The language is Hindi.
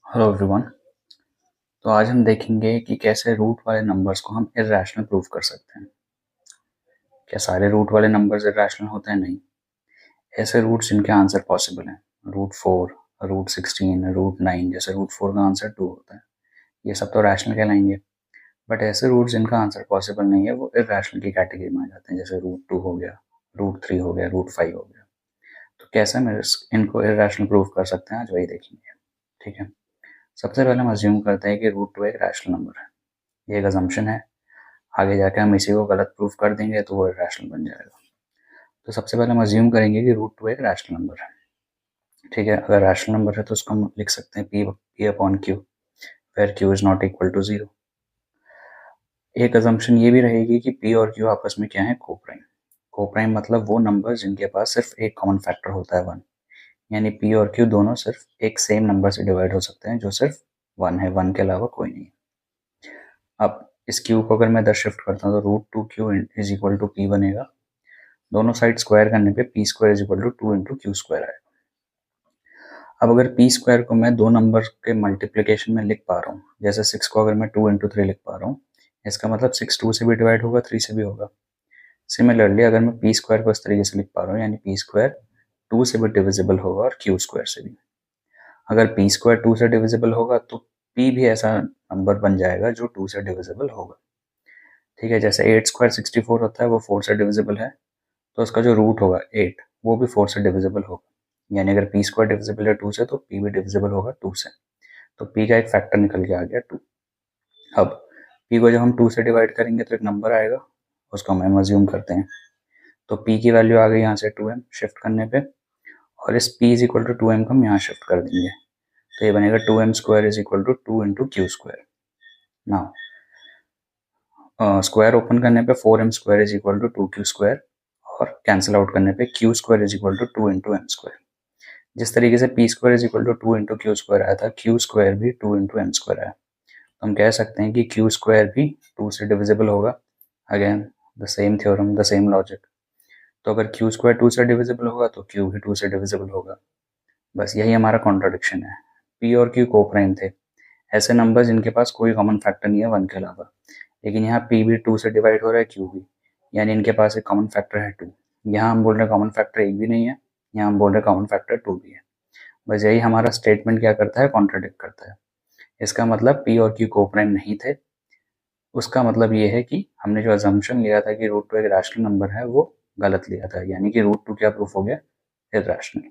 Hello everyone. तो आज हम देखेंगे कि कैसे रूट वाले नंबर्स को हम इर्रेशनल प्रूव कर सकते हैं। क्या सारे रूट वाले नंबर्स इर्रेशनल होते हैं? नहीं। ऐसे रूट्स जिनके आंसर पॉसिबल हैं, रूट 4, रूट 16, रूट 9, जैसे रूट 4 का आंसर 2 होता है, ये सब तो रैशनल कहलाएंगे। बट ऐसे रूट्स जिनका आंसर पॉसिबल नहीं है वो इर्रेशनल की कैटेगरी में आ जाते हैं, जैसे रूट 2 हो गया, रूट 3 हो गया, रूट 5 हो गया। तो कैसे हम इनको इर्रेशनल प्रूव कर सकते हैं, आज वही देखेंगे। ठीक है। सबसे पहले हम अज्यूम करते हैं कि रूट 2 एक रैशनल नंबर है। ये एक अजम्पशन है। आगे जाके हम इसी को गलत प्रूफ कर देंगे तो वो रैशनल बन जाएगा। तो सबसे पहले हम अज्यूम करेंगे कि रूट 2 एक रैशनल नंबर है। ठीक है। अगर रैशनल नंबर है तो उसको हम लिख सकते हैं P upon Q, where Q is not equal to 0। एक अजम्पशन ये भी रहेगी कि पी और क्यू आपस में क्या है, कोप्राइम। कोप्राइम मतलब वो नंबर जिनके पास सिर्फ एक कॉमन फैक्टर होता है 1, यानी पी और क्यू दोनों सिर्फ एक सेम नंबर से डिवाइड हो सकते हैं जो सिर्फ 1 है, 1 के अलावा कोई नहीं। अब इस क्यू को अगर मैं इधर शिफ्ट करता हूँ तो root 2 Q is equal to P बनेगा। दोनों साइड स्क्वायर करने पे P square is equal to 2 into Q square आएगा। अब अगर पी स्क्वायर को मैं दो नंबर के मल्टीप्लिकेशन में लिख पा रहा हूँ, जैसे 6 को अगर मैं 2 इंटू 3 लिख पा रहा हूँ, इसका मतलब 6 2 से भी डिवाइड होगा, 3 से भी होगा। सिमिलरली अगर मैं पी स्क्वायर को इस तरीके से लिख पा रहा हूँ, यानी पी स्क्वायर 2 से भी डिविजिबल होगा और क्यू स्क्वायर से भी। अगर पी स्क्वायर 2 से डिविजिबल होगा तो पी भी ऐसा नंबर बन जाएगा जो 2 से डिविजिबल होगा। ठीक है। जैसे 8 स्क्वायर 64 होता है, वो 4 से डिविजिबल है, तो उसका जो रूट होगा 8 वो भी 4 से डिविजिबल होगा। यानी अगर पी स्क्वायर डिविजिबल है 2 से तो पी भी डिविजिबल होगा 2 से। तो पी का एक फैक्टर निकल के आ गया 2। अब पी को जब हम 2 से डिवाइड करेंगे तो एक नंबर आएगा, उसको हम अज्यूम करते हैं। तो पी की वैल्यू आ गई यहाँ से 2m शिफ्ट करने पे, और इस p is equal to 2m को हम यहाँ शिफ्ट कर देंगे, तो ये बनेगा 2m square is equal to 2 into Q square. Now square open करने पे 4m square is equal to 2q square, और कैंसिल आउट करने पे q square is equal to 2 into M square. जिस तरीके से P square is equal to 2 into Q square आया था, क्यू स्क्वायर भी 2 इंटू एम स्क्वायर आया, तो हम कह सकते हैं कि क्यू स्क्वायर भी 2 से डिविजिबल होगा। Again the same theorem, the same logic. तो अगर क्यू स्क्वायर 2 से डिविजिबल होगा तो क्यू भी 2 से डिविजिबल होगा। बस यही हमारा कॉन्ट्राडिक्शन है। पी और क्यू कोप्राइम थे, ऐसे नंबर जिनके पास कोई कॉमन फैक्टर नहीं है 1 के अलावा, लेकिन यहाँ पी भी 2 से डिवाइड हो रहा है, क्यू भी, यानी इनके पास एक कॉमन फैक्टर है 2। यहाँ हम बोल रहे हैं कॉमन फैक्टर एक भी नहीं है, यहाँ हम बोल रहे हैं कॉमन फैक्टर 2 भी है। बस यही हमारा स्टेटमेंट क्या करता है, कॉन्ट्राडिक्ट करता है। इसका मतलब पी और क्यू कोप्राइम नहीं थे। उसका मतलब ये है कि हमने जो अजम्पशन लिया था कि रूट 2 एक रैशनल नंबर है वो गलत लिया था, यानी कि रूट 2 क्या प्रूफ हो गया, इर्रेशनल।